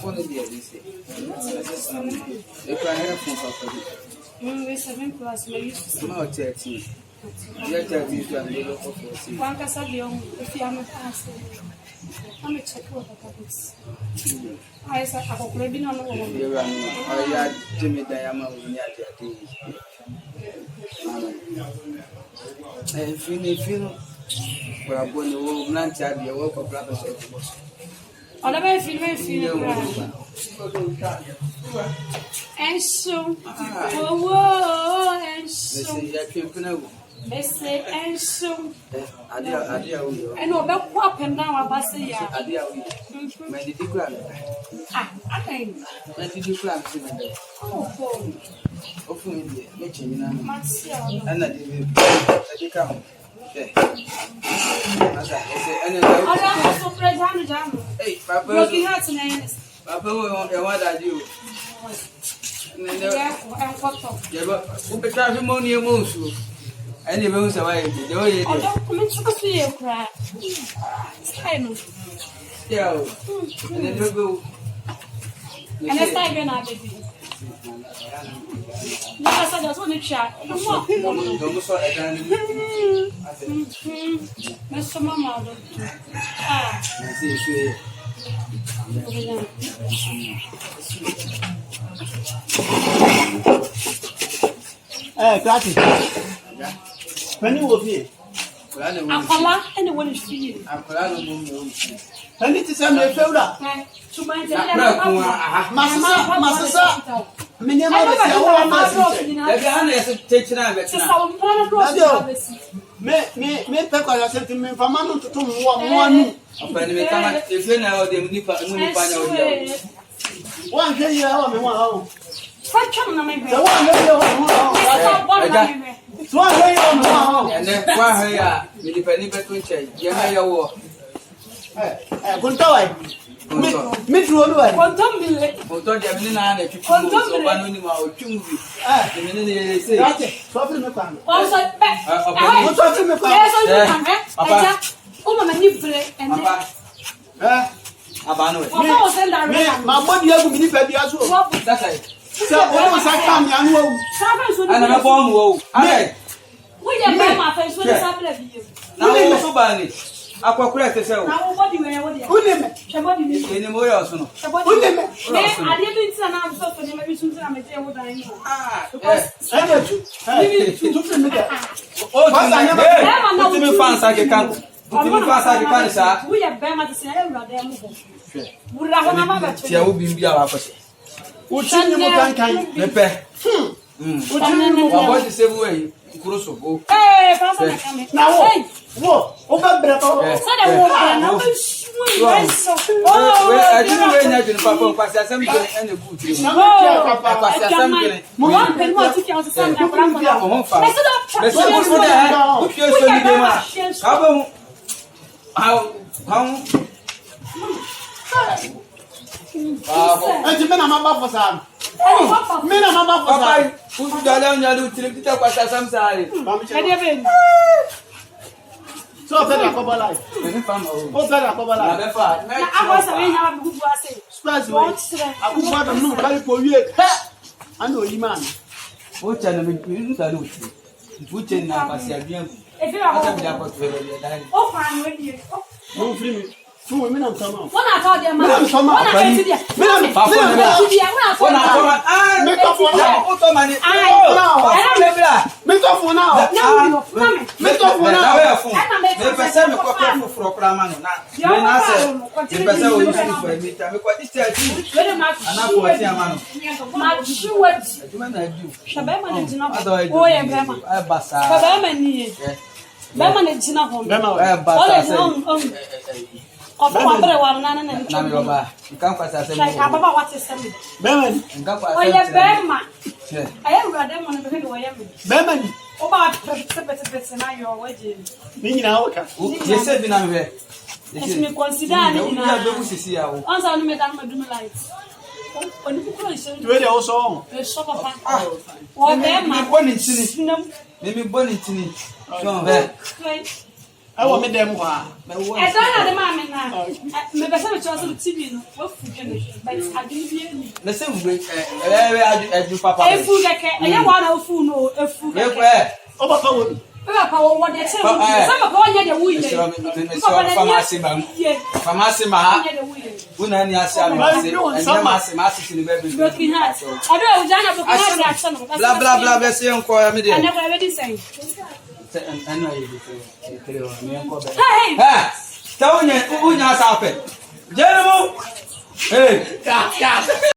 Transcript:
phone there, they say. If I have phone for you. 7 plus, maybe. No, 13. You're 13 to a little for 14. One can say, if you are not asking. I'm a check what the topics. I said, I hope maybe not. You are Jimmy Diamond in your feel. For a bonny old man, child, you walk of brothers. On the way, feel. And so, oh, and so, they say, and so, and about what and now about say, my decline. I think, when did you plan to and I did come. Hey, Papa, looking at me. Papa, what I do? Who betrays money most? And the moons away. The way it is. Cry. Yeah, and then go. And I start going out. No, I said, that's only chat. Mr. Mamma. Classic. When you will be, Akala, anyone is feeling. and it is a failure. To my Master, minimum, me peck or sentiment for man to one. If you know them, One day you have me one. and then why you depending between change. Yeah, your war. Good toy. Me through the way. Motor Jamina, if you come to one animal, Chumbi. The minute they say, Something me pan. Also, My body has been fed as well. That's it. So, almost I come young. And I'm a bomb. We are by my face with a sample of you. Now, so bad. Aqua correct yourself. Now, what do you wear? Who name it? Any more else? I didn't say I'm so for maybe soon I'm a table dying. I get you. Oh, I never found such a camp. We are Bama to say, would I have been our person? Would you Pepe? What is the way? Crusoe. Hey, now, what? Over breath. I didn't imagine Papa pass assembly and a good thing. So I cover life. What's that? I cover life. I was a good Splash away. I could want to know very for you. I know you, man. What channel you salute? Which in Napasia? If you are no free. 2 women on come on. When I told them, I of one, you can't pass us. Like Papa, what is something? Beman, oh, yeah, Berma. I am rather one of the way I am. Beman, oh, but it's now your wedding. meaning our cat. You said, I'm here. Let me consider once I made them do lights. When you close, you also maybe bonnet to me. Don't I want me them wa. I don't know the man now. Me be say me choose the TV no. What food can but I didn't hear me. The same way I do papa. E food ke e ya wa na food no, e food. Papa wo. Papa wo what dey say. Some papa onye dey wuye. Pharmacy man. Pharmacy man. Una ni ase amase. Enye mase sini be. Broken heart. Odo e ujana broken heart action. Bla bla bla be say enko ya me dey. I never already say. Ano ye dey. Hey. Ha. Tawnya unya sape. Jeremo. Hey.